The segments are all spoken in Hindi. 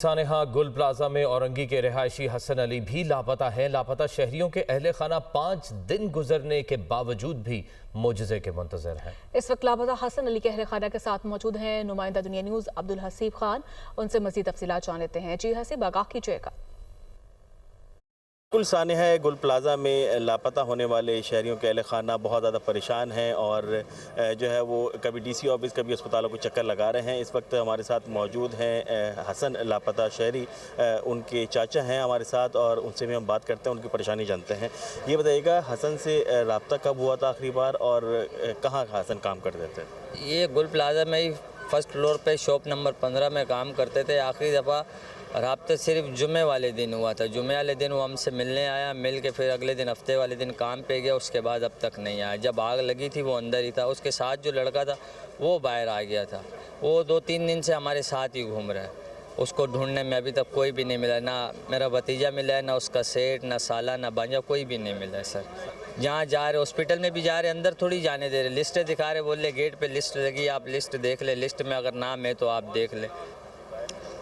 सानेहा गुल प्लाजा में औरंगी के रिहायशी हसन अली भी लापता है। लापता शहरियों के अहले खाना 5 दिन गुजरने के बावजूद भी मोजज़े के मुंतजर है। इस वक्त लापता हसन अली के अहले खाना के साथ मौजूद हैं नुमाइंदा दुनिया न्यूज़ अब्दुल हसीब खान। उनसे मज़ीद तफसीलात जान लेते हैं। जी हसीब, आगाह कीजिएगा। बिल्कुल सानेहा गुल प्लाजा में लापता होने वाले शहरियों के अहले खाना बहुत ज़्यादा परेशान हैं और जो है वो कभी डीसी ऑफिस कभी अस्पतालों को चक्कर लगा रहे हैं। इस वक्त हमारे साथ मौजूद हैं हसन लापता शहरी, उनके चाचा हैं हमारे साथ और उनसे भी हम बात करते हैं, उनकी परेशानी जानते हैं। ये बताइएगा, हसन से रब्ता कब हुआ था आखिरी बार और कहाँ हसन काम करते थे? ये गुल प्लाजा में ही फर्स्ट फ्लोर पे शॉप नंबर 15 में काम करते थे। आखिरी दफ़ा राब्ता सिर्फ जुमे वाले दिन हुआ था। जुमे वाले दिन वो हमसे मिलने आया, मिल के फिर अगले दिन हफ्ते वाले दिन काम पे गया। उसके बाद अब तक नहीं आया। जब आग लगी थी वो अंदर ही था, उसके साथ जो लड़का था वो बाहर आ गया था। वो 2-3 दिन से हमारे साथ ही घूम रहा है। उसको ढूंढने में अभी तक कोई भी नहीं मिला। ना मेरा भतीजा मिला है, ना उसका सेठ, ना साला, ना भांजा, कोई भी नहीं मिला है सर। जहाँ जा रहे हॉस्पिटल में भी जा रहे, अंदर थोड़ी जाने दे रहे। लिस्टें दिखा रहे, बोल रहे गेट पे लिस्ट लगी, आप लिस्ट देख ले, लिस्ट में अगर नाम है तो आप देख ले।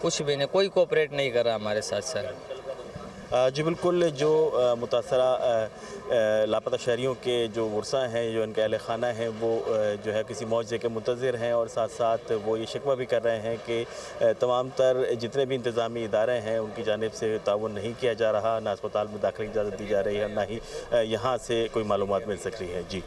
कुछ भी नहीं, कोई कोऑपरेट नहीं कर रहा हमारे साथ सर। जी बिल्कुल, जो मुतासरा लापता शहरियों के जो वर्सा हैं, जो इनके अहल खाना हैं, वो जो है किसी मुआवजे के मुंतज़िर हैं और साथ साथ वो ये शिकवा भी कर रहे हैं कि तमाम तर जितने भी इंतज़ामी इदारे हैं उनकी जानिब से ताउन नहीं किया जा रहा। ना अस्पताल में दाखिले की इजाज़त दी जा रही है, ना ही यहाँ से कोई मालूमात मिल सक रही है। जी।